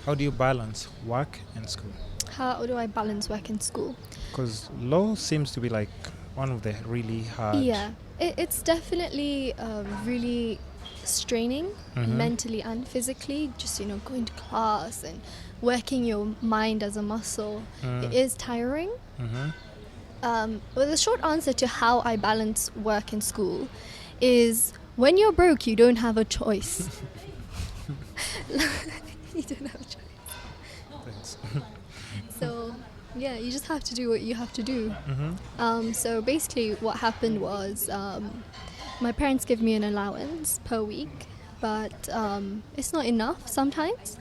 How do you balance work and school? How do I balance work and school? Because law seems to be like one of the really hard. Yeah, it's definitely really straining mentally and physically. Just going to class and working your mind as a muscle. It is tiring. Well, the short answer to how I balance work and school is when you're broke, you don't have a choice. You don't have a choice. Thanks. So, yeah, you just have to do what you have to do. So basically what happened was my parents give me an allowance per week, but it's not enough sometimes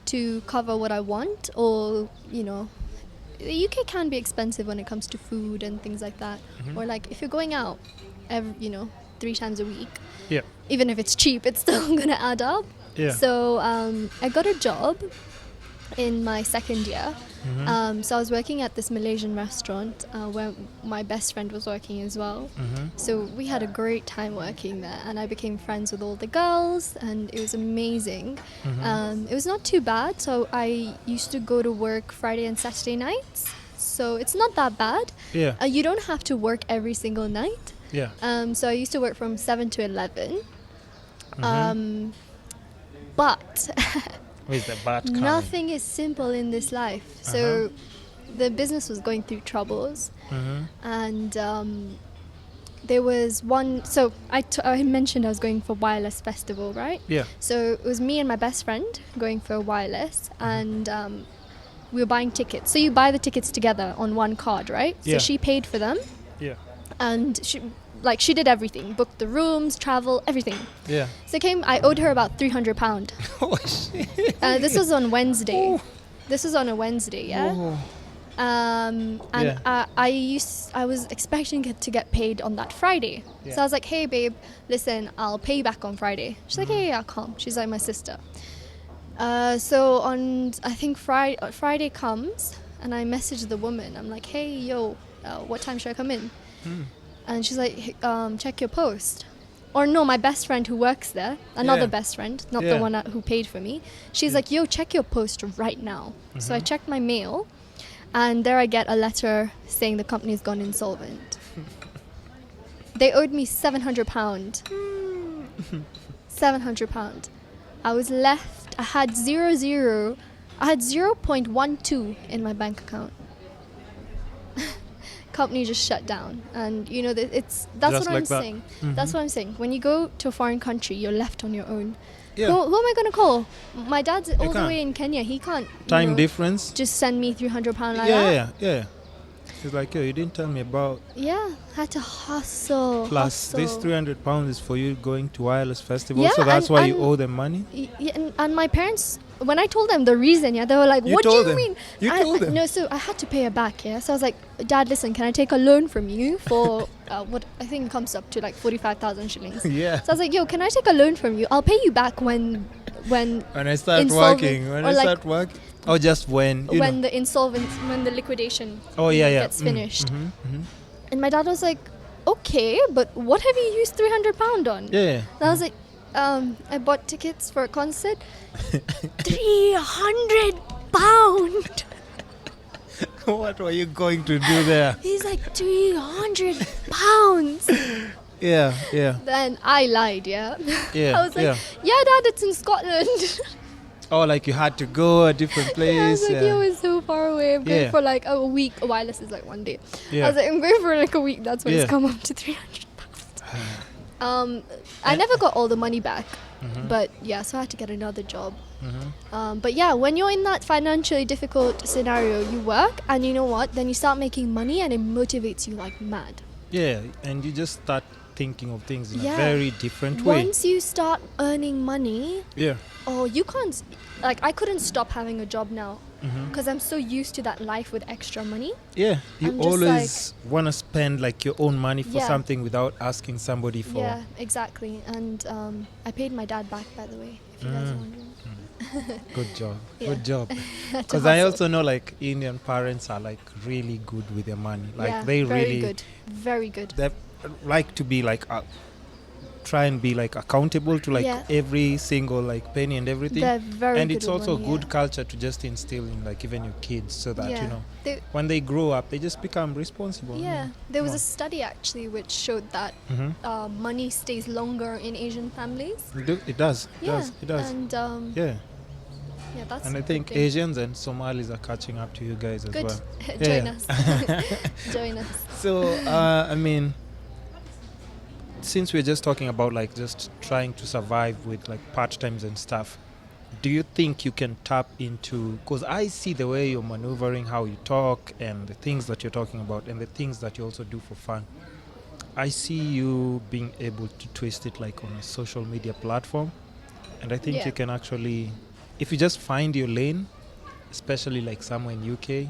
to cover what I want, or, the UK can be expensive when it comes to food and things like that. Or like if you're going out, 3 times a week, Yeah. even if it's cheap, it's still going to add up. Yeah. So I got a job in my second year. So I was working at this Malaysian restaurant where my best friend was working as well. So we had a great time working there, and I became friends with all the girls, and it was amazing. It was not too bad. So I used to go to work Friday and Saturday nights. So it's not that bad. Yeah. You don't have to work every single night. Yeah. So I used to work from 7 to 11. But Where's the bat coming? nothing is simple in this life. So the business was going through troubles, and there was one. So I mentioned I was going for Wireless Festival, right? Yeah. So it was me and my best friend going for Wireless, and we were buying tickets. So you buy the tickets together on one card, right? So Yeah. she paid for them, Yeah. and she did everything, booked the rooms, travel, everything. Yeah. So I owed her about £300. Oh shit. This was on Wednesday. This was on a Wednesday, yeah. Whoa. And Yeah. I was expecting it to get paid on that Friday. Yeah. So I was like, hey babe, listen, I'll pay you back on Friday. She's like, yeah, come. She's like my sister. So on, I think Friday comes, and I message the woman. I'm like, hey, yo, what time should I come in? And she's like, check your post. Or no, my best friend who works there, another Yeah. best friend, not Yeah. the one who paid for me. She's like, yo, check your post right now. So I checked my mail, and there I get a letter saying the company's gone insolvent. They owed me £700. £700. I was left, I had 0.12 in my bank account. Company just shut down, and that's Just what I'm like that. saying. That's what I'm saying. When you go to a foreign country, you're left on your own. Yeah. Who am I going to call? My dad's all the can't. way in Kenya. He can't Time difference. just send me £300 like Yeah, that. yeah. It's like, yo, you didn't tell me about. Yeah, had to hustle. Plus, this hustle. £300 is for you going to Wireless Festival, Yeah, so that's and- why you and- owe them money. And my parents, when I told them the reason, they were like, You what do told you them. mean? You told them. No, so I had to pay her back, yeah? So I was like, Dad, listen, can I take a loan from you for what I think comes up to like 45,000 shillings? Yeah. So I was like, yo, can I take a loan from you? I'll pay you back when When I start insolvent- working. When or I like start working. Or just when. when the liquidation Oh, yeah, yeah. gets finished. Mm-hmm. And my dad was like, okay, but what have you used £300 on? Yeah. And I was like, I bought tickets for a concert. £300. What were you going to do there? He's like, £300. Yeah. Then I lied, yeah. Yeah. I was like, yeah, Dad, it's in Scotland. Oh, like you had to go a different place. I was like, yo, it's so far away. I'm going Yeah. for like a week. Wireless is like 1 day. Yeah. I was like, I'm going for like a week. That's when Yeah. it's come up to £300. I never got all the money back. But yeah, so I had to get another job. But yeah, when you're in that financially difficult scenario, you work, and you know what? Then you start making money, and it motivates you like mad. Yeah, and you just start thinking of things in Yeah. a very different way. Once you start earning money, Yeah. you can't. Like, I couldn't stop having a job now because I'm so used to that life with extra money. Yeah, you I'm just always want to spend like your own money for Yeah. something without asking somebody for. Yeah, exactly. And I paid my dad back, by the way, if you guys are wondering. Good job. Yeah. Good job. Had to Because I hustle. also know like Indian parents are like really good with their money. Like Yeah, they very really good, very good. they like to be like try and be like accountable to like Yeah. every single like penny and everything. They're very And good it's with also money, good yeah. culture to just instill in like even your kids, so that Yeah. you know They- when they grow up they just become responsible. Yeah, there was Come a study actually which showed that money stays longer in Asian families. It does. It Yeah, does. It does. and yeah. yeah, that's And I a good think thing. Asians and Somalis are catching up to you guys as Good, well. join Yeah. us, join us. So, I mean, since we're just talking about like just trying to survive with like part times and stuff, do you think you can tap into? Because I see the way you're maneuvering, how you talk, and the things that you're talking about, and the things that you also do for fun. I see you being able to twist it like on a social media platform, and I think Yeah. you can actually, if you just find your lane, especially like somewhere in UK.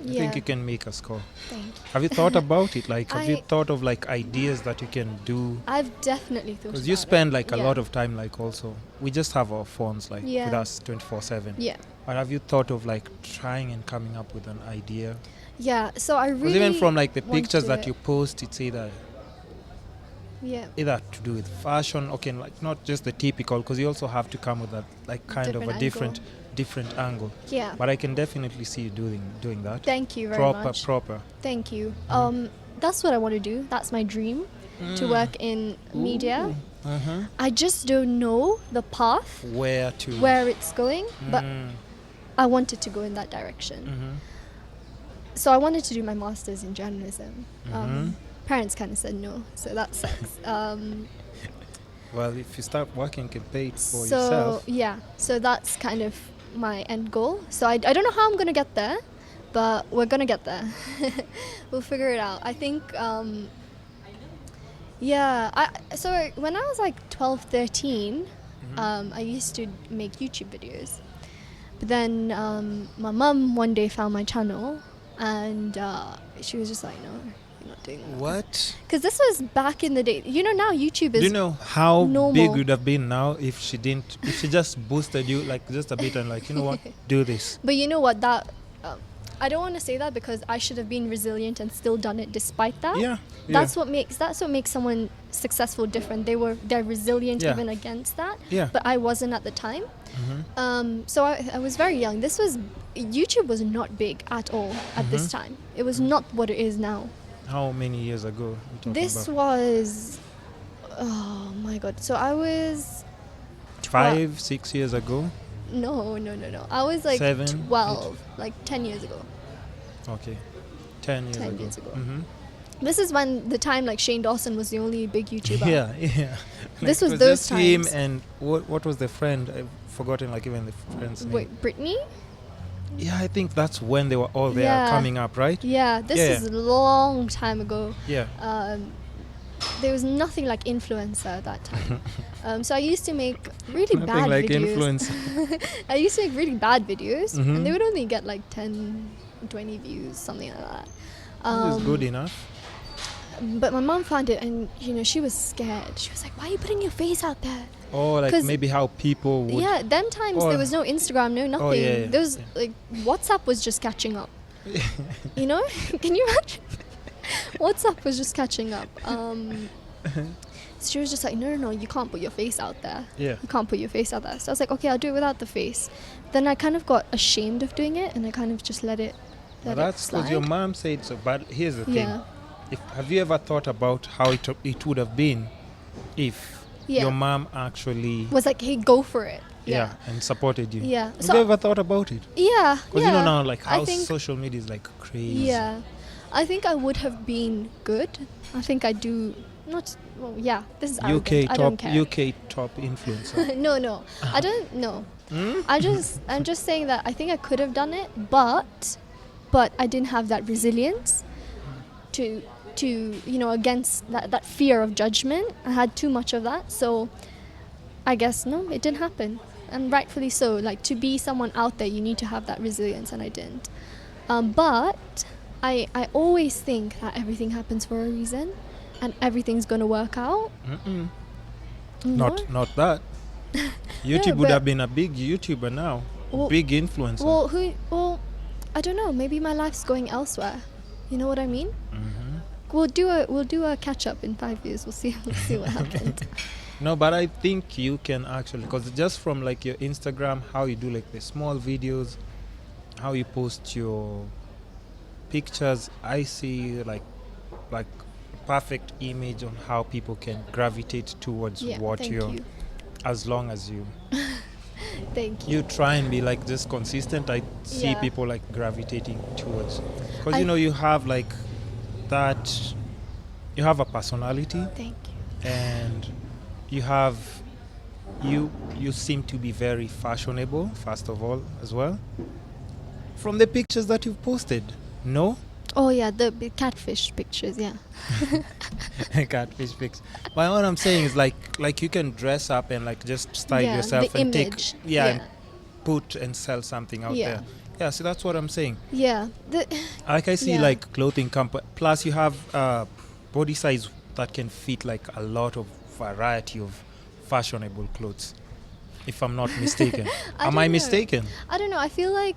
I think you can make a score. Thank you. Have you thought about it? Like, have you I- thought of like ideas that you can do? I've definitely thought Because you about spend it. like a Yeah. lot of time, like also, we just have our phones like with Yeah. us 24/7. Yeah, But have you thought of like trying and coming up with an idea? yeah. So I Because really even from like the want pictures to that do you post, it's yeah, either to do with fashion, okay, like not just the typical, because you also have to come with that like kind of a Different different angle. yeah. But I can definitely see you doing that. Thank you very proper, much. proper. Thank you. That's what I want to do. That's my dream, to work in media. Uh-huh. I just don't know the path Where to? where it's going, but Mm. I wanted to go in that direction. Mhm. So I wanted to do my master's in journalism. Mhm. Parents kind of said no, so that sucks. Well, if you start working, you can pay it for So yourself. yeah, so that's kind of my end goal. So I don't know how I'm gonna get there, but we're gonna get there. We'll figure it out. I think yeah. So when I was like 12, 13, I used to make YouTube videos. But then my mum one day found my channel, and she was just like, "No, you're not doing that." What? Because this was back in the day. You know, now YouTube is Do you know how normal. big would have been now if she didn't? If she just boosted you like just a bit and like, you know what, do this. But you know what? That I don't want to say that because I should have been resilient and still done it despite that. Yeah. That's what makes someone successful different. They're resilient Yeah. even against that. Yeah. But I wasn't at the time. Mhm. So I was very young. YouTube was not big at all at this time. It was not what it is now. How many years ago? You talking This about? was, oh my god. So I was 5, 6 years ago. no. I was like 7, 12, like 10 years ago. Okay, 10 years 10 ago. years ago. Mhm. This is when the time like Shane Dawson was the only big YouTuber. Yeah, yeah. This Like, was it those just him times. and what was the friend? I've forgotten like even the friend's name. Wait, Britney? Yeah, I think that's when they were all there Yeah. coming up, right? Yeah, this Yeah. is a long time ago. Yeah. There was nothing like influencer at that time. So I used to make really Nothing bad like videos. influence. I used to make really bad videos, Mhm. and they would only get like 10, 20 views, something like that. This is good enough. But my mom found it, and she was scared. She was like, "Why are you putting your face out there?" Or like 'Cause- maybe how people would. Yeah, them times Or- there was no Instagram, no nothing. yeah, yeah, There was yeah. like WhatsApp was just catching up. You know? Can you imagine? WhatsApp was just catching up. So she was just like, no, you can't put your face out there. Yeah. You can't put your face out there. So I was like, okay, I'll do it without the face. Then I kind of got ashamed of doing it, and I kind of just let it. Well, Let that's it because slide. your mom said so. But here's the thing: Yeah. have you ever thought about how it would have been if Yeah. your mom actually Was like, hey, go for it. yeah and supported you? Yeah. Have So- you ever thought about it? Yeah. Because yeah. you know now like I how think- social media is like crazy. Yeah. I think I would have been good. I think I do not. Well, yeah. This is UK arrogant. I don't top care. UK top influencer. No. I don't know. Hmm? I'm just saying that I think I could have done it, but I didn't have that resilience to against that fear of judgment. I had too much of that, so I guess no, it didn't happen, and rightfully so. Like, to be someone out there, you need to have that resilience, and I didn't. But I always think that everything happens for a reason, and everything's gonna work out. Mm-mm. No? Not that. YouTube would but- have been a big YouTuber now, Well- big influencer. Well, I don't know. Maybe my life's going elsewhere. You know what I mean? Mhm. we'll do a catch up in 5 years. We'll see what happened. No, but I think you can actually, because just from like your Instagram, how you do like the small videos, how you post your pictures, I see like perfect image on how people can gravitate towards Yeah, what thank you're, you. as long as you Thank you. you try and be like just consistent. I see Yeah. people like gravitating towards, because I- you have like that, you have a personality, Thank you. and you have you seem to be very fashionable, first of all, as well, from the pictures that you've posted. No? Oh yeah, the catfish pictures. Yeah. Catfish pics. But what I'm saying is like you can dress up and like just style Yeah, yourself the and image. take and put and sell something out Yeah. there. Yeah, so that's what I'm saying. Yeah. Like I see Yeah. like clothing company, plus you have body size that can fit like a lot of variety of fashionable clothes, if I'm not mistaken. I Am don't I know. mistaken? I don't know. I feel like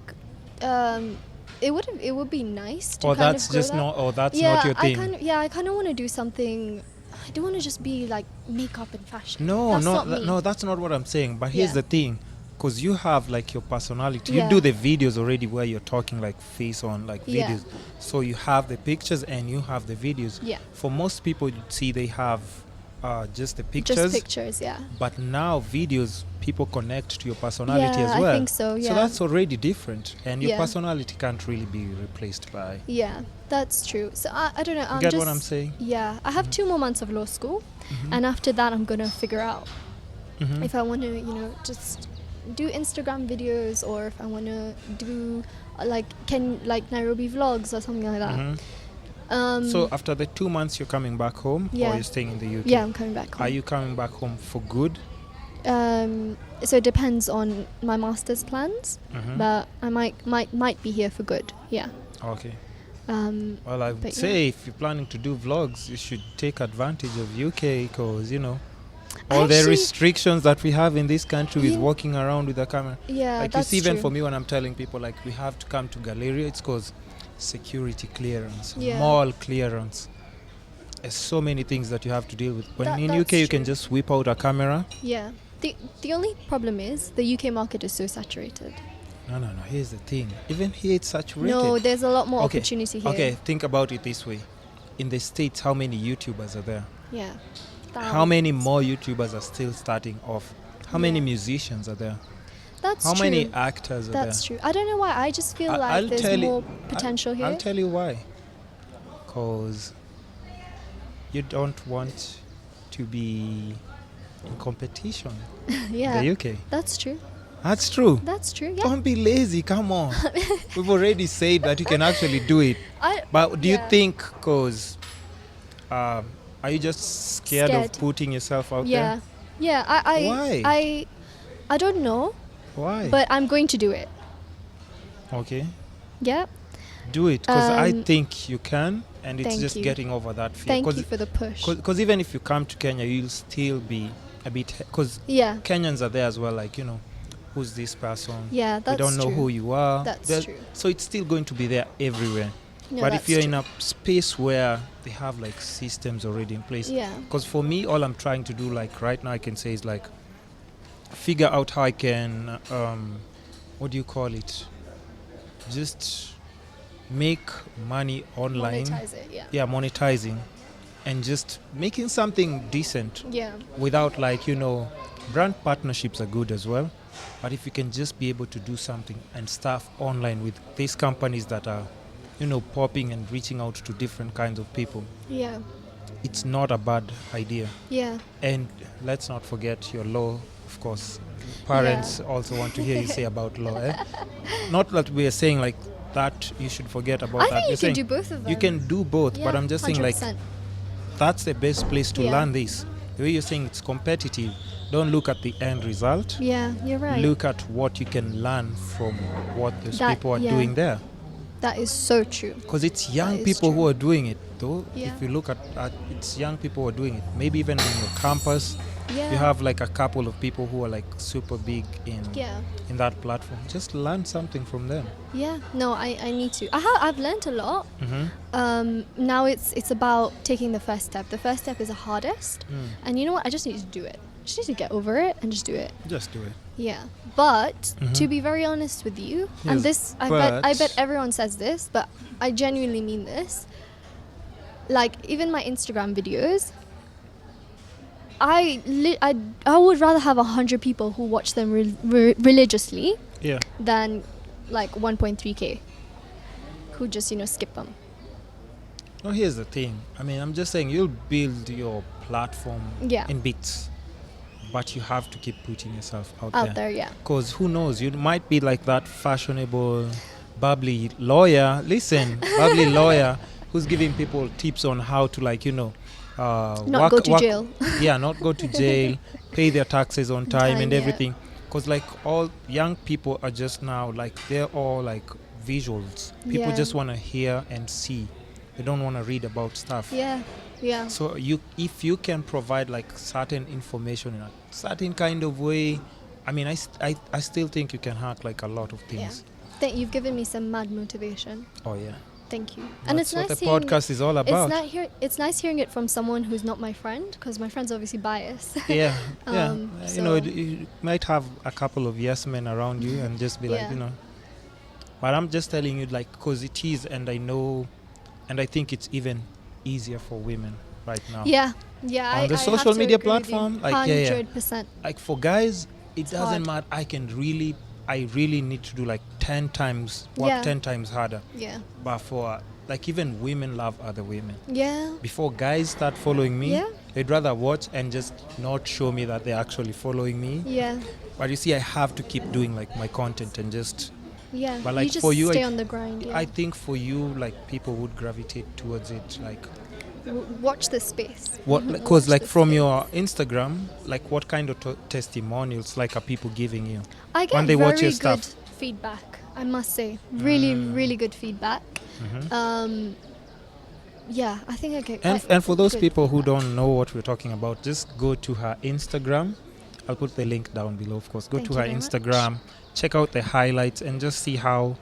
it would be nice to Or kind that's of grow just that. not, or that's Yeah, not your thing? I kind of want to do something. I don't want to just be like makeup and fashion. No, That's no, not me. no, that's not what I'm saying. But here's Yeah. the thing, because you have like your personality. Yeah. You do the videos already where you're talking like face on, like Yeah. videos. So you have the pictures and you have the videos. Yeah. For most people, you see they have just the pictures. Just pictures. Yeah. But now videos, people connect to your personality Yeah, as well. I think so. Yeah. So that's already different, and your Yeah. personality can't really be replaced by. Yeah, that's true. So I don't know. I'm Get just, what I'm saying? Yeah, I have 2 more months of law school, Mhm. and after that, I'm gonna figure out Mhm. if I want to, just do Instagram videos, or if I want to do like Nairobi vlogs or something like that. Mhm. So after the 2 months, you're coming back home, or Yeah. you're staying in the UK? Yeah, I'm coming back home. Are you coming back home for good? So it depends on my master's plans, Mhm. but I might be here for good. Yeah. Okay. But Well, I would say if you're planning to do vlogs, you should take advantage of UK, because all the Actually- restrictions that we have in this country with Yeah. walking around with a camera. Yeah, Like you that's see, even true. for me, when I'm telling people like we have to come to Galleria, it's because security clearance, Yeah. mall clearance. There's so many things that you have to deal with. When in That's UK, you can true. just whip out a camera. Yeah. The only problem is the UK market is so saturated. No. Here's the thing. Even here, it's saturated. No, there's a lot more Okay, opportunity here. Okay, think about it this way. In the States, how many YouTubers are there? Yeah. How many Thousands. more YouTubers are still starting off? How many Yeah. musicians are there? That's How true. many actors are That's there? true. I don't know why. I just feel like I'll tell there's you- more potential here. I'll tell you why. Because you don't want to be in competition Yeah. in the UK. That's true. That's true. That's true. Yeah. Don't be lazy, come on. We've already said that you can actually do it. But do you Yeah. think, because are you just scared of Scared. putting yourself out Yeah. Yeah. Why? I don't know, there? Why? but I'm going to do it. Okay. Yeah. Do it, because I Um, think you can, and it's thank just you. getting over that fear. Thank you for the push. Because even if you come to Kenya, you'll still be a bit, because Yeah. Kenyans are there as well, like, who's this person? Yeah. That's We don't know true. who you are. That's true. So it's still going to be there everywhere. No, But that's if you're true. in a space where they have like systems already in place, Yeah. because for me, all I'm trying to do, like right now, I can say is like figure out how I can, what do you call it? Just make money online. Monetize it. Yeah. Yeah, monetizing, and just making something decent Yeah. without like, brand partnerships are good as well. But if you can just be able to do something and stuff online with these companies that are, popping and reaching out to different kinds of people, Yeah. it's not a bad idea. Yeah. And let's not forget your law, of course. Parents also want to hear you say about law. Not that we are saying like that you should forget about I that. think We're you can saying do both of them. you can do both, but Yeah, I'm just saying like 100%. that's the best place to Yeah. learn this. The way you're saying it's competitive, don't look at the end result. Yeah, you're right. Look at what you can learn from what those That- people are yeah. doing there. That is so true. Because it's young is people who true. are doing it, though. Yeah. If you look at it's young people who are doing it. Maybe even on your campus, Yeah. You have like a couple of people who are like super big Yeah. in that platform. Just learn something from them. Yeah. No, I need to. I've learned a lot. Mm-hmm. Now it's about taking the first step. The first step is the hardest. And you know what? I just need to do it. I just need to get over it and just do it. Just do it. Yeah. But Mhm. to be very honest with you, Yes, and this I but- bet everyone says this, but I genuinely mean this. Like even my Instagram videos, I would rather have 100 people who watch them religiously Yeah. than like 1.3k who just skip them. Well, here's the thing. I mean, I'm just saying you'll build your platform Yeah. in bits, but you have to keep putting yourself out Out there, yeah. Because who knows? You might be like that fashionable, bubbly lawyer. Listen, bubbly lawyer who's giving people tips on how to, like, Not go to jail. Yeah, not go to jail, pay their taxes on time and yeah. everything. Because like all young people are just now like they're all like visuals. People Yeah. just want to hear and see. They don't want to read about stuff. Yeah. Yeah. So if you can provide like certain information in a certain kind of way, I mean, I still think you can hack like a lot of things. You've given me some mad motivation. Oh yeah. Thank you. And That's it's what nice the hearing podcast is all about. It's nice hearing it from someone who's not my friend, because my friend's obviously biased. Yeah, yeah. So- You might have a couple of yes men around you and just be like, Yeah. But I'm just telling you, like, because it is, and I know, and I think it's even easier for women right now. Yeah. Yeah. On the I have social to media agree with you. platform, like, yeah, yeah. 100%. Like for guys, it doesn't hard. matter. I really need to do like 10 times, work Yeah. 10 times harder. Yeah. But for like even women love other women. Yeah. Before guys start following me, Yeah. they'd rather watch and just not show me that they're actually following me. Yeah. But you see, I have to keep doing like my content and just. Yeah. But like you just for you, stay on the grind. Yeah. I think for you, like people would gravitate towards it. Like Watch this space. what? Mhm. Because Watch like this from space. your Instagram, like what kind of testimonials like are people giving you? I get when they very watch your good stuff. feedback. I must say, really, really good feedback. Mhm. Yeah, I think I get. And quite and for those good people who feedback. don't know what we're talking about, just go to her Instagram. I'll put the link down below, of course. Go Thank to you her very much. Instagram, check out the highlights, and just see how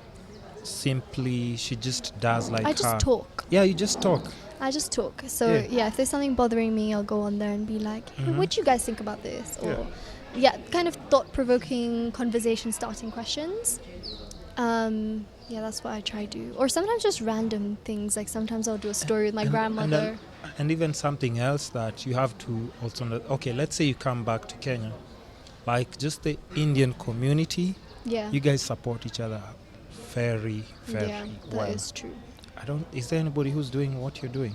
simply she just does like I just her. talk. Yeah, you just talk. I just talk. So Yeah. yeah, if there's something bothering me, I'll go on there and be like, hey, Mhm. what do you guys think about this? Yeah. Or kind of thought-provoking, conversation-starting questions. Yeah, that's what I try to do. Or sometimes just random things. Like sometimes I'll do a story with my grandmother. And even something else that you have to also know. Okay, let's say you come back to Kenya, like just the Indian community. Yeah. You guys support each other very, very Yeah, well. that is true. Is there anybody who's doing what you're doing?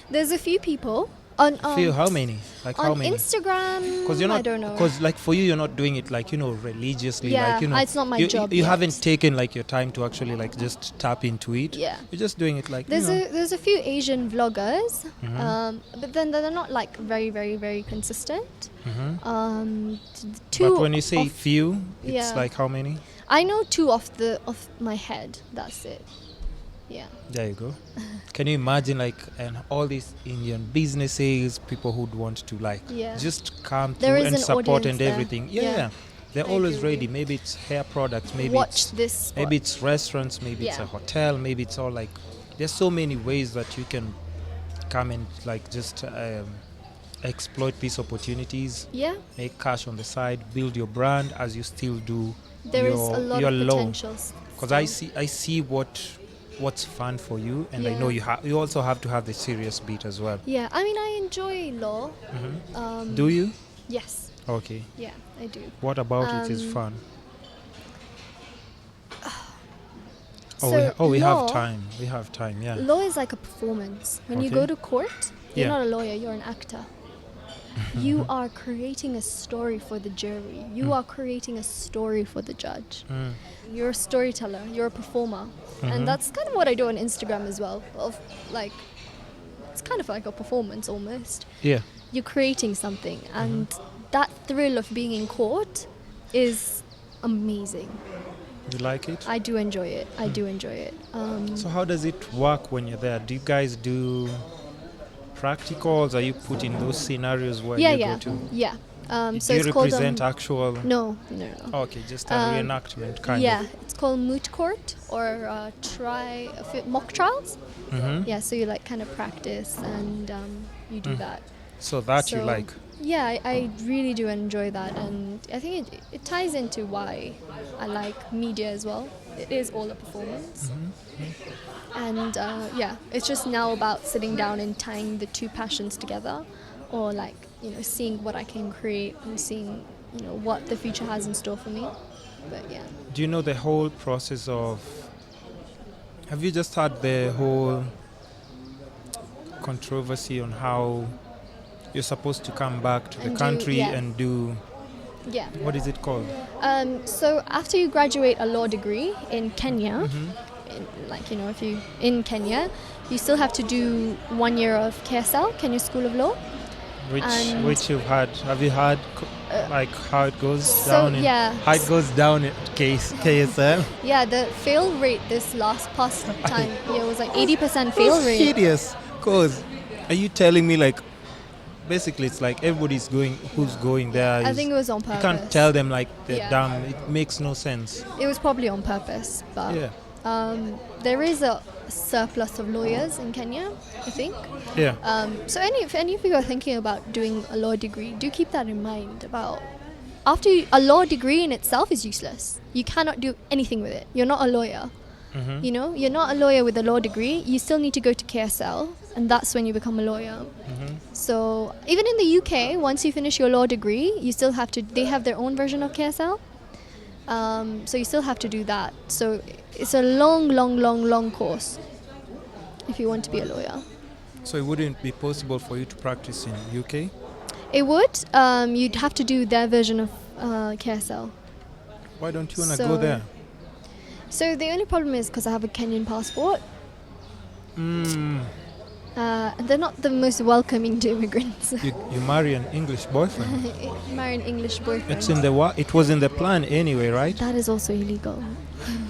There's a few people on How many? Like on how many? Instagram. Because you're not. I don't know. Because like for you, you're not doing it like religiously. Yeah, like, it's not my you, job You yet. haven't taken like your time to actually like just tap into it. Yeah. You're just doing it like. There's a few Asian vloggers, Mhm. but then they're not like very, very, very consistent. Mhm. Two. But when you say of- few, it's yeah. like how many? I know two off my head. That's it. Yeah. There you go. Can you imagine like and all these Indian businesses, people who'd want to like Yeah. just come There through is and an support audience and there. everything. Yeah, Yeah. yeah. They're I always agree with ready. you. Maybe it's hair products, maybe Watch it's this. Spot. maybe it's restaurants, maybe it's Yeah. a hotel, maybe it's all like there's so many ways that you can come and like just exploit these opportunities, Yeah. make cash on the side, build your brand as you still do There is a lot your of law. potential. Because I see what's fun for you, and I know Yeah. you also have to have the serious beat as well. Yeah. I mean, I enjoy law. Do you? Yes. Okay. Yeah, I do. What about it is Um, fun? So we have law- time. We have time. Yeah. Law is like a performance. When you Okay. go to court, you're Yeah. not a lawyer, you're an actor. You are creating a story for the jury. You are creating a story for the judge. Mm. You're a storyteller, you're a performer. Mhm. And that's kind of what I do on Instagram as well. Of like it's kind of like a performance almost. Yeah. You're creating something and that thrill of being in court is amazing. You like it? I do enjoy it. I do enjoy it. So how does it work when you're there? Do you guys do practicals? Are you put in those scenarios where Yeah, you yeah, go to? yeah. So Do it's you called represent actual? no, no, no. Okay, just a Um, reenactment kind Yeah, of. it's called moot court or mock trials. Mm-hmm. Yeah, so you like kind of practice and you do Mm. that. So that you So, like. Yeah, I really do enjoy that, and I think it ties into why I like media as well. It is all a performance, and yeah, it's just now about sitting down and tying the two passions together, or like seeing what I can create and seeing what the future has in store for me. But yeah. Do you know the whole process of? Have you just had the whole controversy on how you're supposed to come back to the And do- country yeah. and do Yeah. what is it called? So after you graduate a law degree in Kenya, if you in Kenya, you still have to do 1 year of KSL, Kenya School of Law. And- Which you've had? Have you had like how it goes so, down? yeah. How it goes down at KSL? Yeah, the fail rate this past time was like 80% fail rate. Hideous. Cause are you telling me like basically it's like everybody's going who's going there? I is- think it was on you purpose. can't tell them like they're Yeah. dumb. It makes no sense. It was probably on purpose, but Yeah. there is a surplus of lawyers in Kenya, I think. Yeah. So if any of you are thinking about doing a law degree, do keep that in mind. A law degree in itself is useless. You cannot do anything with it. You're not a lawyer. Mm-hmm. You're not a lawyer with a law degree. You still need to go to KSL, and that's when you become a lawyer. Mm-hmm. So even in the UK, once you finish your law degree, you still have to. They have their own version of KSL. So you still have to do that. So it's a long course if you want to be a lawyer. So it wouldn't be possible for you to practice in UK? It would. You'd have to do their version of KSL. Why don't you wanna So- go there? So the only problem is because I have a Kenyan passport. And they're not the most welcoming to immigrants. You marry an English boyfriend. Marry an English boyfriend. It's in the it was in the plan anyway, right? That is also illegal.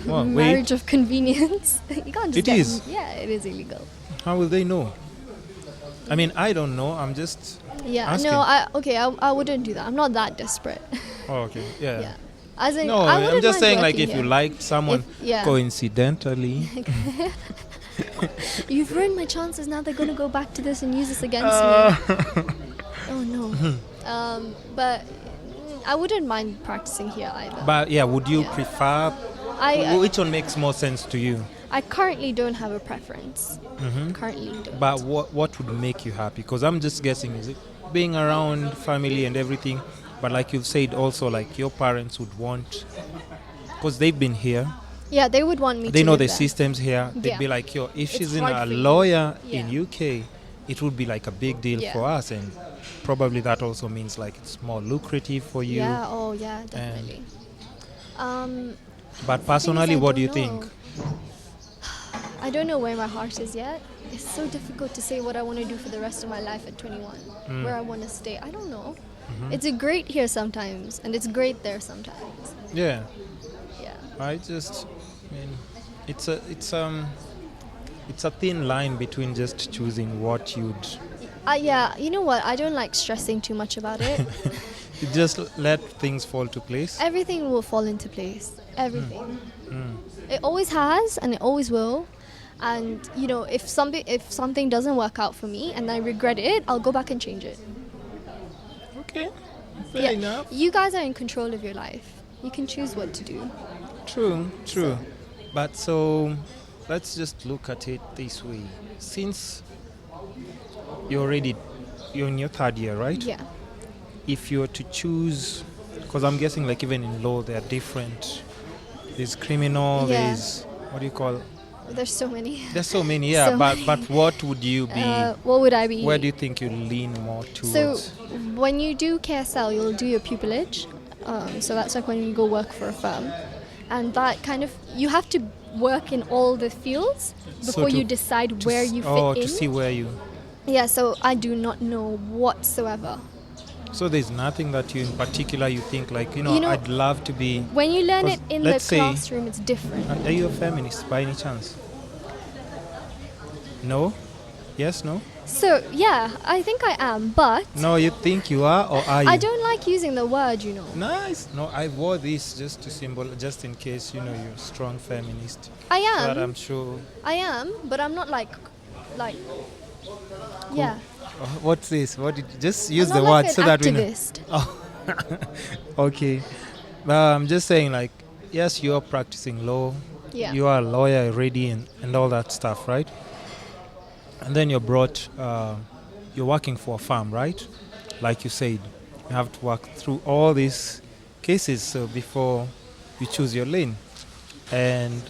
Well, wait. Marriage of convenience. You can't just It is? Yeah, it is illegal. How will they know? I mean, I don't know. I'm just. Yeah, Asking. no, I wouldn't do that. I'm not that desperate. Oh, okay. Yeah. Yeah. As in, No, I I'm wouldn't just mind saying, like, working if you here. liked someone Yeah. coincidentally. You've ruined my chances. Now they're gonna go back to this and use this against me. Oh no. But I wouldn't mind practicing here either. But yeah, would you Yeah. prefer? I Which one makes more sense to you? I currently don't have a preference. Mm-hmm. Currently don't. But what would make you happy? Because I'm just guessing, is it being around family and everything? But like you've said, also like your parents would want, because they've been here, Yeah, they would want me they to know live the there. systems here. They'd Yeah. be like, yo, if It's she's in hard a for you. lawyer Yeah. in UK, it would be like a big deal Yeah. for us, and probably that also means like it's more lucrative for you. Yeah, oh yeah, definitely. But personally, I what do you don't think? know. I don't know where my heart is yet. It's so difficult to say what I want to do for the rest of my life at 21, where I want to stay. I don't know. It's great here sometimes, and it's great there sometimes. Yeah, Yeah. I mean, it's a thin line between just choosing what you'd. Yeah, you know what? I don't like stressing too much about it. You just let things fall to place. Everything will fall into place. Everything. It always has, and it always will. And if something doesn't work out for me and I regret it, I'll go back and change it. Okay, fair enough. You guys are in control of your life. You can choose what to do. True. But so, let's just look at it this way. Since you're in your third year, right? Yeah. If you were to choose, because I'm guessing like even in law there are different. There's criminal. Yeah. There's what do you call? There's so many. There's so many. Yeah, So but what would you be? What would I be? Where do you think you lean more So towards? when you do KSL, you'll do your pupillage. So that's like when you go work for a firm. And that kind of, you have to work in all the fields before you decide where you fit in. to see where you. Yeah, so I do not know whatsoever. So there's nothing that you in particular you think like, You know, I'd love to be. When you learn it 'Cause in the let's say- classroom, it's different. Are you a feminist by any chance? No? Yes, no? So yeah, I think I am, but No, you think you are or are you? I don't like using the word, you know. Nice. No, I wore this just to symbol, just in case, you're a strong feminist. I But am. I'm sure. I am, but I'm not like yeah. What's this? What did just use I'm the not word like an so that we know. activist. Oh, okay. But I'm just saying, like, yes, you're practicing law. Yeah. You are a lawyer already and all that stuff, right? And then you're working for a firm, right? Like you said, you have to work through all these cases so before you choose your lane. And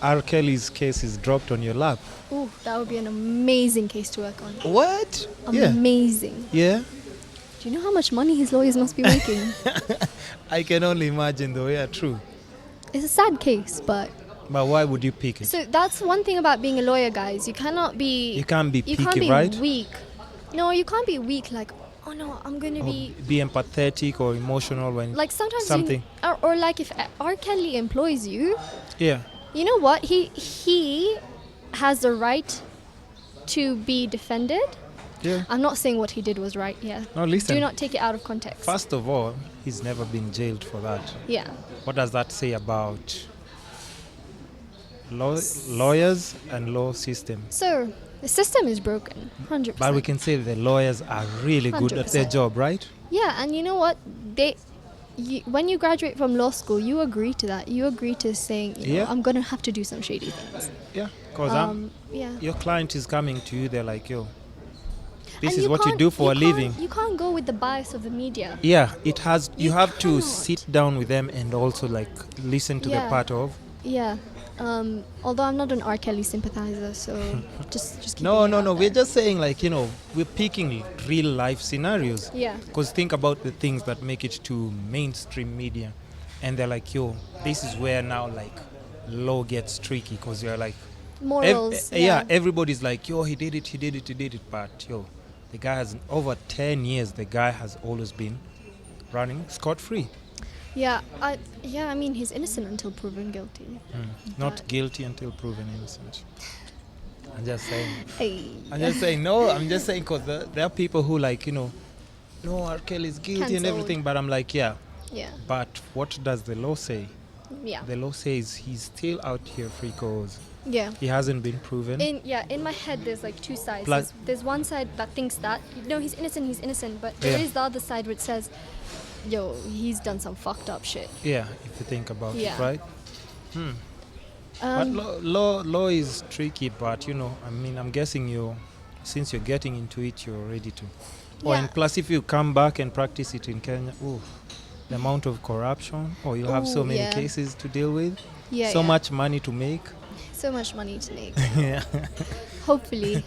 R. Kelly's case is dropped on your lap. Ooh, that would be an amazing case to work on. What? Amazing. Yeah. Do you know how much money his lawyers must be making? I can only imagine though, yeah, true. It's a sad case, but But why would you pick it? so that's one thing about being a lawyer, guys. You can't You can't be can't picky, be right? weak. No, you can't be weak. Like, oh no, I'm gonna Or be be empathetic or emotional when like sometimes something. or like if R. Kelly employs you, Yeah. you know what? He has the right to be defended. Yeah. I'm not saying what he did was right. Yeah. No, listen. Do not take it out of context. First of all, he's never been jailed for that. Yeah. What does that say about lawyers and law system? So the system is broken, 100%. But we can say the lawyers are really good at their 100%. job, right? Yeah, and you know what? When you graduate from law school, you agree to that. You agree to saying, Yeah. I'm gonna have to do some shady things. Yeah. Because Yeah. your client is coming to you, they're like, yo, this And is what you can't- do for a can't- living. You can't go with the bias of the media. Yeah, it has. You You have to cannot. sit down with them and also like listen to Yeah. the part of. Yeah. Although I'm not an R. Kelly sympathizer, so just No, keeping it no, out no. there. We're just saying like we're picking real life scenarios. Yeah. Because think about the things that make it to mainstream media, and they're like, yo, this is where now like law gets tricky because you're like, Morals. yeah, everybody's like, yo, he did it. But yo, the guy has over 10 years. The guy has always been running scot free. Yeah. I mean, he's innocent until proven guilty. Not But- guilty until proven innocent. I'm just saying. Hey. I'm just saying. No, I'm just saying because there are people who like, no, R. Kelly is guilty and Cancelled. everything. But I'm like, yeah. Yeah. But what does the law say? Yeah. The law says he's still out here free cause Yeah. he hasn't been proven. In my head there's like two sides. Plus- There's one side that thinks that no, he's innocent, but there Yeah. is the other side which says, yo, he's done some fucked up shit. Yeah, if you think about it, Yeah. right? But Um, law is tricky. But I mean, I'm guessing since you're getting into it, you're ready to. Oh, Yeah. and plus, if you come back and practice it in Kenya, the amount of corruption, you'll have so Ooh, many yeah. cases to deal with, yeah, so yeah. much money to make. So much money to make. Yeah. hopefully.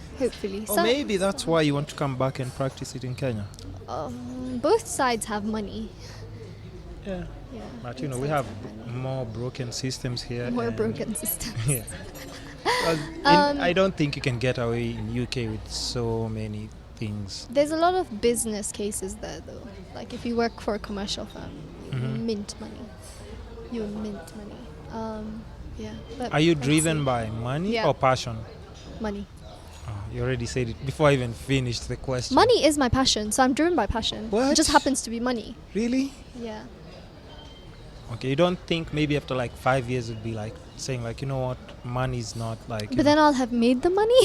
Or maybe that's why you want to come back and practice it in Kenya. Both sides have money. Yeah. Yeah. But both we sides have money. more broken systems here. More and- broken systems. Yeah. I don't think you can get away in UK with so many things. There's a lot of business cases there, though. Like if you work for a commercial firm, you Mhm. mint money. You mint money. Yeah. But Are you let's driven see. by money Yeah. or passion? Money? Oh, you already said it before I even finished the question. Money is my passion, so I'm driven by passion. What? It just happens to be money. Really? Yeah. Okay, you don't think maybe after like 5 years it'd be like saying like, you know what, money's not like. But then I'll have made the money.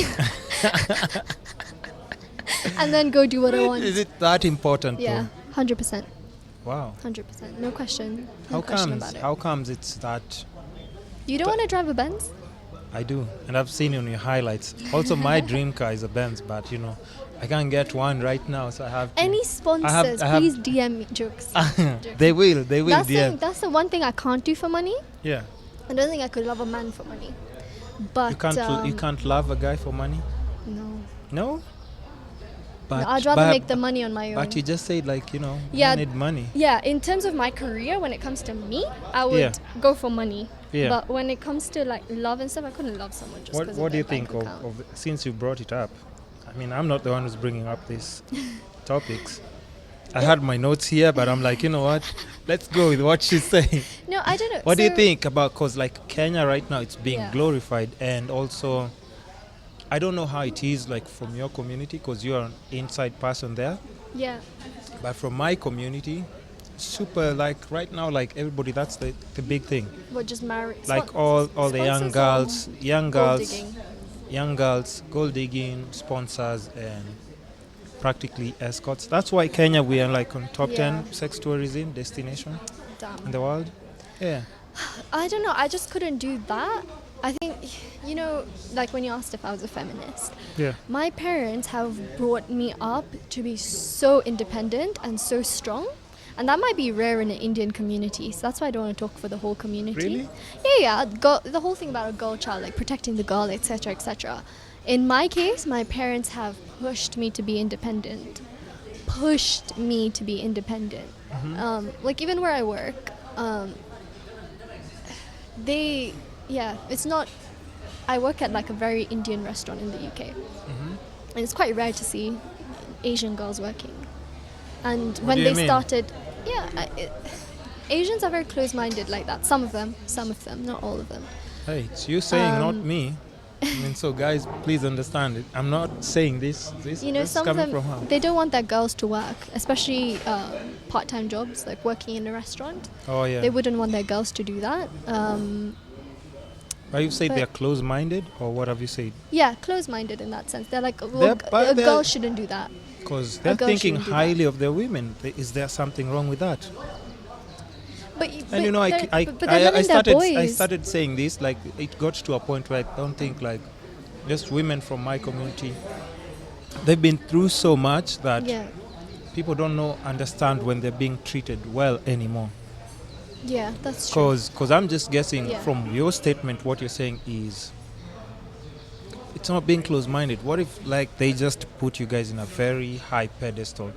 And then go do what I want. Is it that important? Yeah, 100%. Though? Wow. 100%. No question. No How question comes? about it. How comes it's that? You don't want to drive a Benz? I do, and I've seen on your highlights. Also, my dream car is a Benz, but I can't get one right now, so I have to. Any sponsors, I have- please DM me. Jokes. They will DM. That's the one thing I can't do for money. Yeah. I don't think I could love a man for money. But You can't love a guy for money. No. No. No, I'd rather make the money on my own. But you just said like Yeah. you need money. Yeah, in terms of my career, when it comes to me, I would Yeah. go for money. Yeah. But when it comes to like love and stuff, I couldn't love someone just because What of do you their bank think account. of since you brought it up? I mean, I'm not the one who's bringing up these topics. I had my notes here, but I'm like, you know what? Let's go with what she's saying. No, I don't know. What do you So- think about, because like Kenya right now, it's being Yeah. glorified, and also I don't know how it is like from your community because you're an inside person there. Yeah. But from my community, super like right now, like everybody, that's the big thing. What, just marry? Like all the young sponsors or gold digging? young girls, gold digging, sponsors, and practically escorts. That's why Kenya, we are like on top Yeah. 10 sex tourism destination in Damn. the world. Yeah. I don't know. I just couldn't do that. I think, like when you asked if I was a feminist, Yeah. my parents have brought me up to be so independent and so strong. And that might be rare in an Indian community, so that's why I don't want to talk for the whole community. Really? Yeah. The whole thing about a girl child, like protecting the girl, etc., etc. In my case, my parents have pushed me to be independent. Like even where I work, it's not. I work at like a very Indian restaurant in the UK, and it's quite rare to see Asian girls working. And What when do you they mean? started, Asians are very close-minded like that. Some of them, not all of them. Hey, it's you saying, not Um, me. I mean, so guys, please understand it. I'm not saying this. This is Some of coming them, from her. they don't want their girls to work, especially part-time jobs like working in a restaurant. Oh yeah. They wouldn't want their girls to do that. But you say but- they're close-minded, or what have you said? Yeah, close-minded in that sense. They're like, but a they're- girl shouldn't do that. Because they're girl thinking shouldn't do that. highly of their women. Is there something wrong with that? But And you know, I they're I letting started their I boys. started saying this, like it got to a point where I don't think like just women from my community, they've been through so much that Yeah, people don't understand when they're being treated well anymore. yeah, that's true. Because I'm just guessing Yeah. from your statement, what you're saying is it's not being close-minded. What if like they just put you guys in a very high pedestal?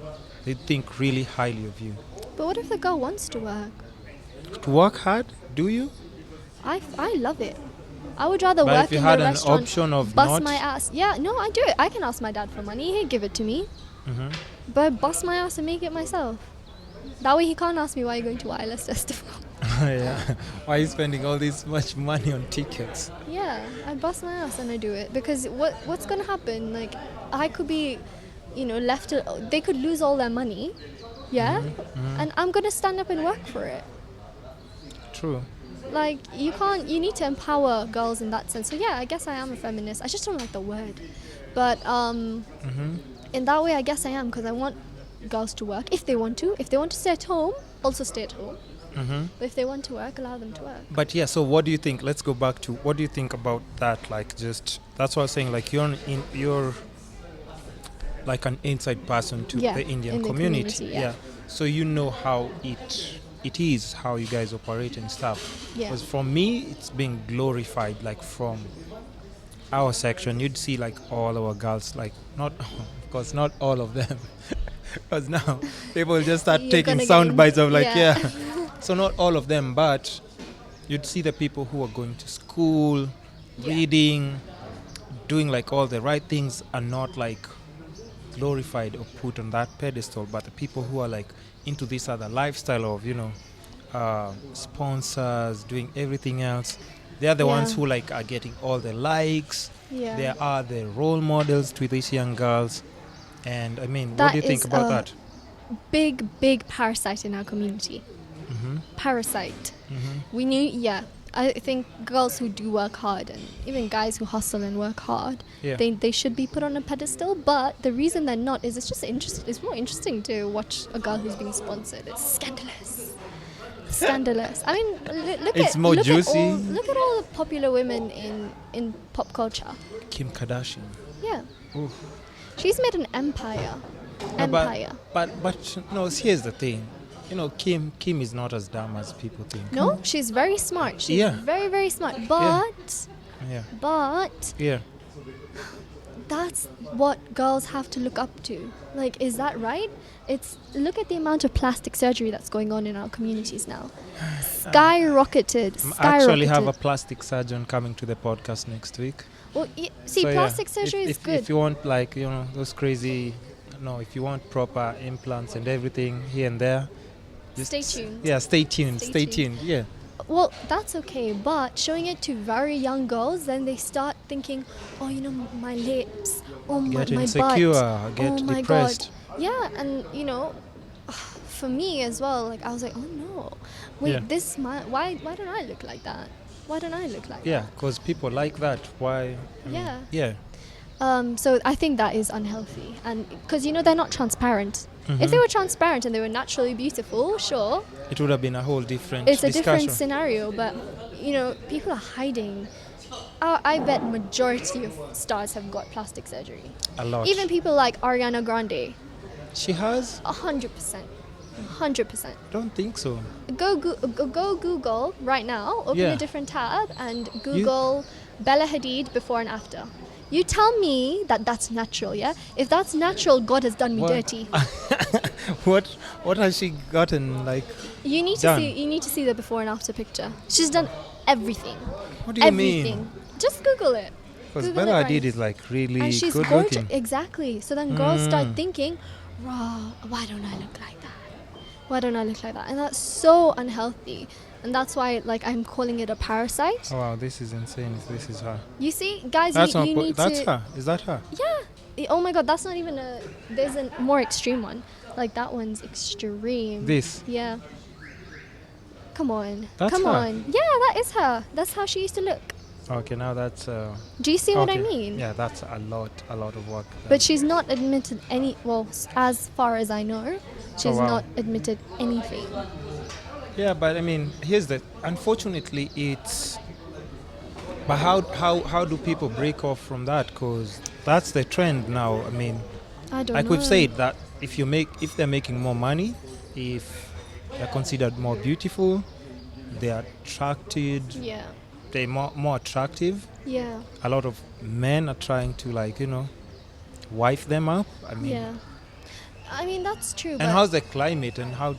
They think really highly of you. But what if the girl wants to work? To work hard, do you? I love it. I would rather But work if you in had the an restaurant, option of bust not, my ass. Yeah, no, I do it. I can ask my dad for money. He'd give it to me. Mhm. But bust my ass and make it myself. That way he can't ask me why you're going to Wireless Festival. yeah. Why are you spending all this much money on tickets? Yeah, I bust my ass and I do it because what's gonna happen? Like, I could be, left. They could lose all their money, yeah, and I'm gonna stand up and work for it. True. Like, you can't. You need to empower girls in that sense. So yeah, I guess I am a feminist. I just don't like the word, but in that way, I guess I am because I want girls to work if they want to. If they want to stay at home, also stay at home. But if they want to work, allow them to work. But yeah, so what do you think? Let's go back to what do you think about that? Like, just that's what I was saying. Like, you're like an inside person to Yeah, the Indian in the community. community, yeah. So you know how it is, how you guys operate and stuff. Yeah. Because for me, it's being glorified. Like from our section, you'd see like all our girls. Like not, of course, not all of them. Because now people just start You're taking gonna sound get bites of like, yeah. yeah. So not all of them, but you'd see the people who are going to school, Yeah. reading, doing like all the right things are not like glorified or put on that pedestal, but the people who are like into this other lifestyle of, sponsors, doing everything else, they are the ones Yeah. who like are getting all the likes. Yeah. They are the role models to these young girls. And I mean, what That do you think is about a that? big parasite in our community. Parasite. We need, yeah. I think girls who do work hard and even guys who hustle and work hard, Yeah. they should be put on a pedestal. But the reason they're not is it's just interesting. It's more interesting to watch a girl who's being sponsored. It's scandalous. Scandalous. I mean, look It's at more look juicy. Look at all the popular women in pop culture. Kim Kardashian. Yeah, Oof. she's made an empire. No, Empire. But no, here's the thing. Kim is not as dumb as people think. No, she's very smart. She's Yeah. very, very smart. But Yeah. Yeah. that's what girls have to look up to. Like, is that right? Look at the amount of plastic surgery that's going on in our communities now. Skyrocketed. I actually have a Skyrocketed. plastic surgeon coming to the podcast next week. Well, see, So, yeah, plastic surgery is good. If you want like, those crazy, if you want proper implants and everything here and there, just Stay tuned. Yeah, stay tuned. Stay Stay tuned. tuned. Yeah. Well, that's okay, but showing it to very young girls, then they start thinking, oh, my lips, oh Get my insecure, butt, get oh my depressed. god, yeah, and for me as well, like I was like, oh no, wait, Yeah. why don't I look like that? Why don't I look like Yeah, that? because people like that. Why? I mean, Yeah. Yeah. So I think that is unhealthy, and because they're not transparent. If Mhm. they were transparent and they were naturally beautiful, sure, It would have been a whole different it's a discussion. different scenario. But people are hiding. I bet majority of stars have got plastic surgery. A lot. Even people like Ariana Grande, She has? 100%, 100%. Don't think so. Go Google right now. Open Yeah. a different tab and Google Bella Hadid before and after. You tell me that that's natural, yeah? If that's natural, God has done me What? dirty. What has she gotten like? You need to Done. see. You need to see the before and after picture. She's done everything. What do you everything. mean? Just Google it. Because Google Bella it right Hadid is like really and she's good gorgeous. looking. Exactly. So then girls start Mm. thinking, "Raw, why don't I look like that? Why don't I look like that?" And that's so unhealthy. And that's why, I'm calling it a parasite. Oh wow, this is insane. If this is her. You see, guys, That's you not. need That's to. her. Is that her? Yeah. Oh my God, that's not even a. There's a more extreme one. Like that one's extreme. This. Yeah. Come on. That's Come her. on. Yeah, that is her. That's how she used to look. Okay, now that's. Do you see what I okay. mean? Yeah, that's a lot of work. But she's not admitted any. Well, as far as I know, she's wow. not admitted anything. Yeah, but I mean, here's the. Unfortunately, it's. But how do people break off from that? Because that's the trend now. I mean, I don't like know. we've said that if they're making more money, if they're considered more beautiful, they're attracted, Yeah. they're more attractive. Yeah. A lot of men are trying to wife them up. I mean, Yeah. I mean that's true. and but how's the climate and how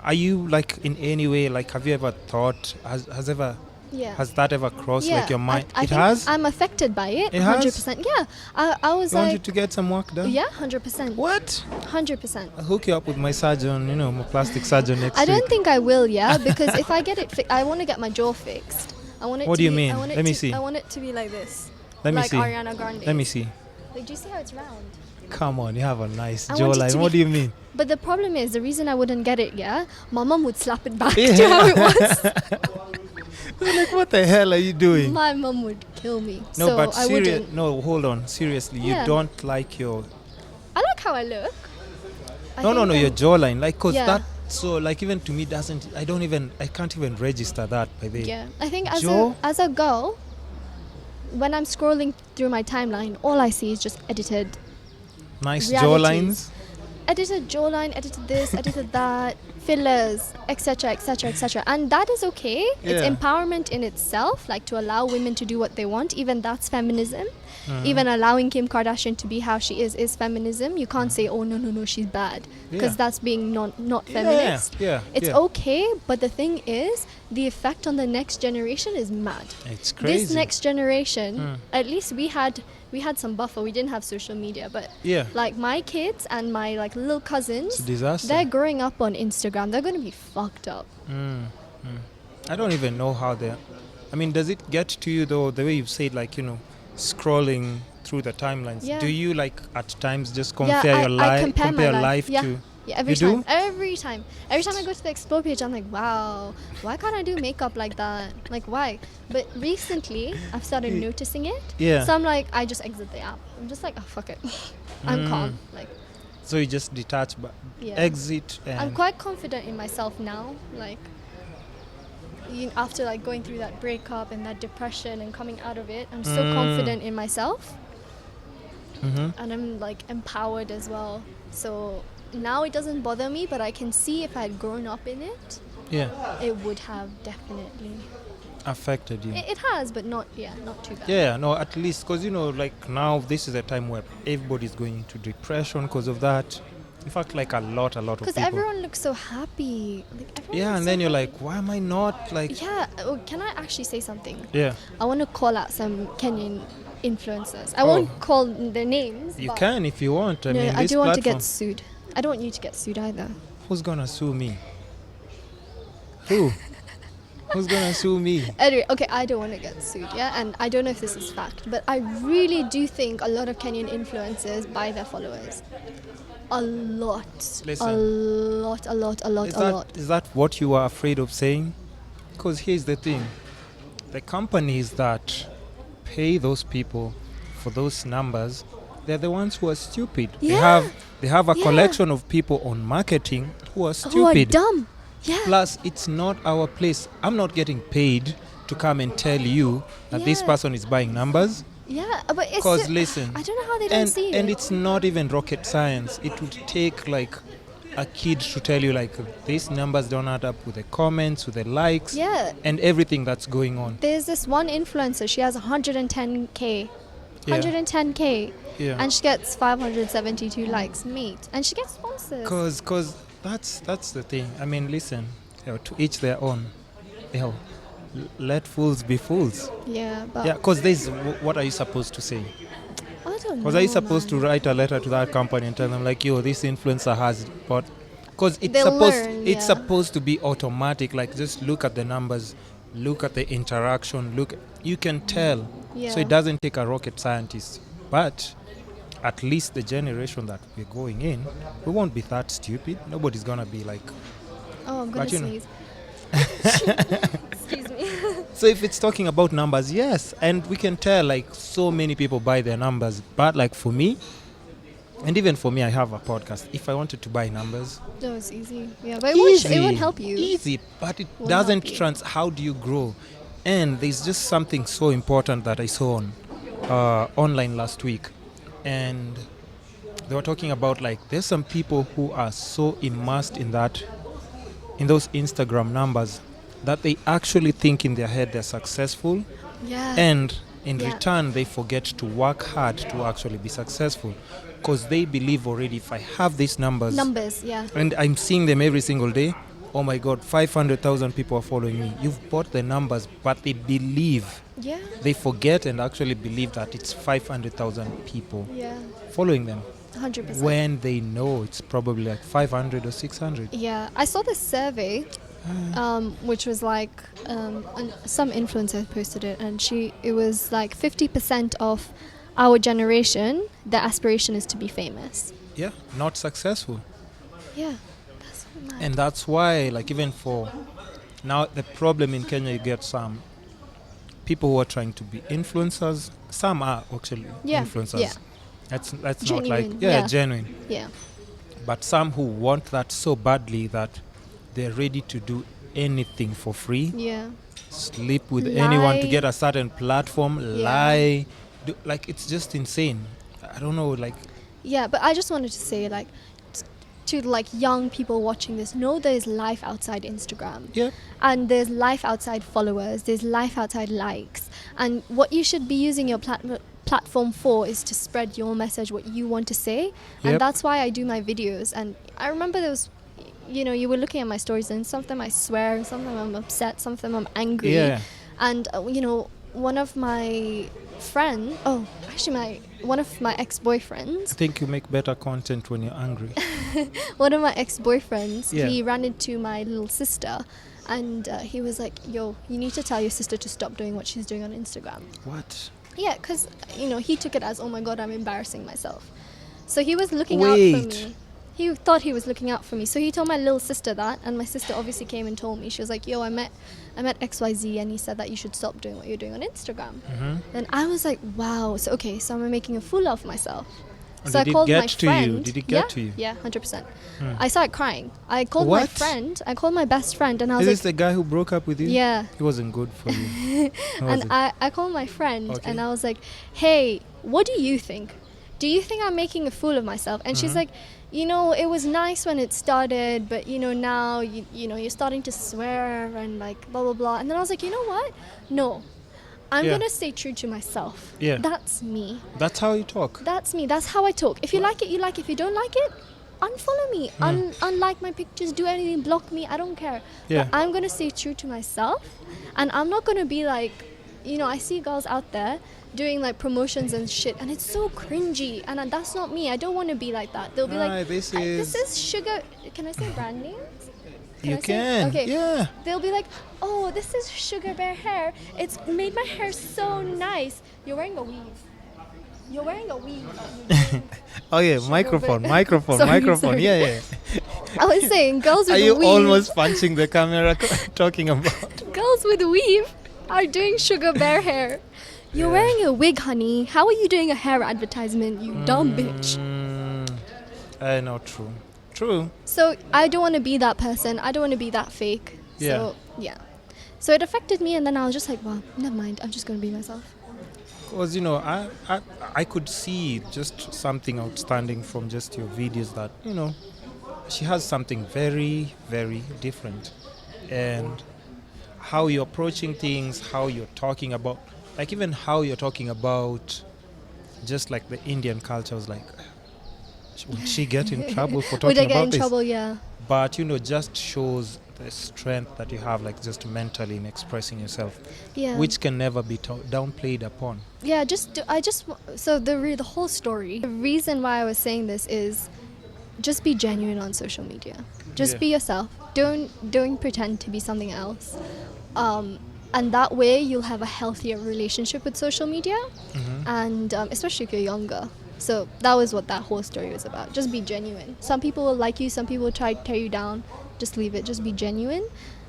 are you in any way have you ever thought yeah. has that ever crossed yeah. your mind? I It think has. I'm affected by it. It has? 100%. Yeah. I was You want you like. to get some work done? Yeah. 100%. What? 100%. I'll hook you up with my surgeon, my plastic surgeon next I week. don't think I will, yeah, because if I get it I want to get my jaw fixed. I want it What to do you be, mean? I want it Let me to, see. I want it to be like this. Let me like see. Ariana Grande. Let me see. Like, do you see how it's round? Come on, you have a nice I want it jawline. to What be- do you mean? But the problem is, the reason I wouldn't get it, yeah, my mom would slap it back to Yeah. how it was. What the hell are you doing? My mom would kill me. No, so but I wouldn't. no, hold on. Seriously, Yeah. you don't like your I like how I look. I no, think your I'm- jawline, cause Yeah. that. So, even to me, I can't even register that by the way. Yeah, I think as Jaw? as a girl, when I'm scrolling through my timeline, all I see is just edited Nice Realities. jawlines. edited jawline, edited this, edited that, fillers, etc., etc., etc. And that is okay. It's Yeah. empowerment in itself, like to allow women to do what they want. Even that's feminism. Mhm. Even allowing Kim Kardashian to be how she is feminism. You can't say, oh no, she's bad, because Yeah. that's being not feminist. Yeah. It's yeah. okay, but the thing is, the effect on the next generation is mad. It's crazy. This next generation, Mm. at least we had some buffer. We didn't have social media, but Yeah. like my kids and my little It's cousins, a disaster. they're growing up on Instagram. They're going to be fucked up. I don't even know how they. I mean, does it get to you though? The way you've said, scrolling through the timelines. Yeah. Do you at times just Yeah, compare your I life, compare my life. Yeah. to? Yeah, every You do? time. Every time. Every time I go to the Explore page, I'm like, wow, why can't I do makeup like that? Like, why? But recently, I've started Yeah. noticing it. Yeah. So I'm like, I just exit the app. I'm just like, oh, fuck it. I'm calm. Like, So you just detach, but yeah. exit and. I'm quite confident in myself now. Like, after going through that breakup and that depression and coming out of it, I'm so confident in myself, Mhm. and I'm empowered as well. So now it doesn't bother me, but I can see if I had grown up in it, Yeah. it would have definitely. Affected you. It has, but not too bad. Yeah, no, at least because now this is a time where everybody's going into depression because of that. In fact, a lot of Because people. everyone looks so happy. Everyone Yeah, looks and so then you're happy. like, why am I not Yeah. Oh, can I actually say something? Yeah, I want to call out some Kenyan influencers. I Oh. won't call their names. you but can if you want. I mean, I this do want to platform. get sued. I don't want you to get sued either. Who's gonna sue me? Who? Who's gonna sue me? Anyway, okay, I don't want to get sued, yeah? And I don't know if this is fact, but I really do think a lot of Kenyan influencers buy their followers. A lot. Listen. A lot. Is that what you are afraid of saying? Because here's the thing. The companies that pay those people for those numbers, they're the ones who are stupid. Yeah. They have a Yeah. collection of people on marketing who are Who are stupid. dumb. Yeah. Plus, it's not our place. I'm not getting paid to come and tell you that this Yeah. person is buying numbers. Yeah, but it's... Because listen, I don't know how they don't see and it. it's not even rocket science. It would take like a kid to tell you like these numbers don't add up with the comments, with the likes, Yeah. and everything that's going on. There's this one influencer, she has 110K. Yeah. 110K. Yeah. And she gets 572 likes, mate. And she gets sponsors. Cause that's the thing. I mean, listen, to each their own. Let fools be fools. Yeah, but Yeah, because there's what are you supposed to say? I don't know. Because are you supposed to man. write a letter to that company and tell them like, yo, this influencer has bought? Because They'll learn, it's yeah. supposed to be automatic. Like just look at the numbers, look at the interaction. You can tell. Yeah. So it doesn't take a rocket scientist. But at least the generation that we're going in, we won't be that stupid. Nobody's gonna be like. Oh, I'm But gonna you know. sneeze. Excuse me. So if it's talking about numbers, yes, and we can tell like so many people buy their numbers. But like for me, and even for me, I have a podcast. If I wanted to buy numbers, No, it's easy. Yeah, but it won't help you. Easy, but it Won't doesn't help you. how do you grow? And there's just something so important that I saw on online last week, and they were talking about like there's some people who are so immersed in those Instagram numbers that they actually think in their head they're successful, Yeah. and in Yeah. return they forget to work hard to actually be successful because they believe already if I have these numbers Yeah. and I'm seeing them every single day, oh my god, 500,000 people are following me. You've bought the numbers, but they believe, Yeah. they forget and actually believe that it's 500,000 people Yeah. following them 100%. when they know it's probably like 500 or 600. Yeah, I saw this survey, which was like some influencer posted it, and it was like 50% of our generation, their aspiration is to be famous. Yeah, not successful. Yeah, that's so mad. And that's why, like, even for now, the problem in Kenya, you get some people who are trying to be influencers. Some are actually Yeah, influencers. yeah. That's not like Genuine, yeah. genuine. Yeah, But some who want that so badly that they're ready to do anything for free, yeah, sleep with anyone to Lie. get a certain platform, Yeah. lie, like it's just insane. I don't know, like yeah. But I just wanted to say, like, to like young people watching this, know there's life outside Instagram. yeah, And there's life outside followers, there's life outside likes, and what you should be using your platform for is to spread your message, what you want to say. And Yep. that's why I do my videos. And I remember there was, you were looking at my stories, and some of them I swear, some of them I'm upset, some of them I'm angry. yeah. And one of my one of my I ex-boyfriends, think you make better content when you're angry. one of my ex-boyfriends, Yeah. he ran into my little sister, and he was like, yo, you need to tell your sister to stop doing what she's doing on Instagram. What? Yeah, because he took it as, oh my god, I'm embarrassing myself. So he was looking out for Wait. me. He thought he was looking out for me. So he told my little sister that, and my sister obviously came and told me. She was like, yo, I met XYZ, and he said that you should stop doing what you're doing on Instagram. Mm-hmm. And I was like, wow. So okay, so I'm making a fool of myself. And So did I it called get my to you? friend. Did it get to you? Yeah, 100%. Hmm. I started crying. I called my What? friend. I called my best friend, and I was Is this like, the guy who broke up with you? yeah. He wasn't good for you. Was And it? I called my friend, Okay. and I was like, hey, what do you think? Do you think I'm making a fool of myself? And she's Mhm. like, it was nice when it started, but now you're starting to swear and like blah blah blah. And then I was like, you know what? No, I'm Yeah. gonna stay true to myself. Yeah. That's me. That's how you talk. That's me. That's how I talk. If you like it, you like it. If you don't like it, unfollow me. Unlike my pictures, do anything, block me. I don't care. Yeah. But I'm gonna stay true to myself, and I'm not gonna be like, I see girls out there doing like promotions and shit, and it's so cringy, and that's not me. I don't want to be like that. They'll be Right, like, this this is- is sugar. Can I say brand names? Can You I say? can. Okay. Yeah. They'll be like, "Oh, this is Sugar Bear hair. It's made my hair so nice." You're wearing a weave. You're wearing a weave. Oh yeah, Sugar microphone, bear. microphone, Sorry, microphone. sorry. Yeah, yeah. I was saying, girls with Are a you weave. almost punching the camera talking about? Girls with weave are doing Sugar Bear hair. You're Yeah. wearing a wig, honey. How are you doing a hair advertisement, you dumb bitch? I know, true. True. So I don't want to be that person. I don't want to be that fake. So yeah. So it affected me, and then I was just like, well, never mind. I'm just gonna be myself. Because, I could see just something outstanding from just your videos that, she has something very, very different. And how you're approaching things, how you're talking about, like even how you're talking about just like the Indian culture. I was like, would she get in trouble for Would talking I get about in this? trouble? Yeah. But, just shows the strength that you have, like just mentally in expressing yourself, Yeah. which can never be downplayed upon. Yeah. So the whole story. The reason why I was saying this is, just be genuine on social media. Just Yeah. be yourself. Don't pretend to be something else. And that way you'll have a healthier relationship with social media, and especially if you're younger. So that was what that whole story was about. Just be genuine. Some people will like you, some people will try to tear you down. Just leave it. Just be genuine.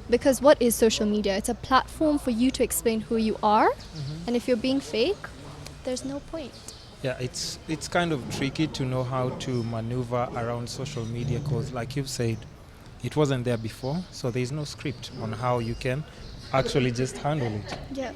Because what is social media? It's a platform for you to explain who you are. And if you're being fake, there's no point. Yeah, it's kind of tricky to know how to maneuver around social media because, like you've said, it wasn't there before, so there's no script on how you can actually just handle it. Yeah.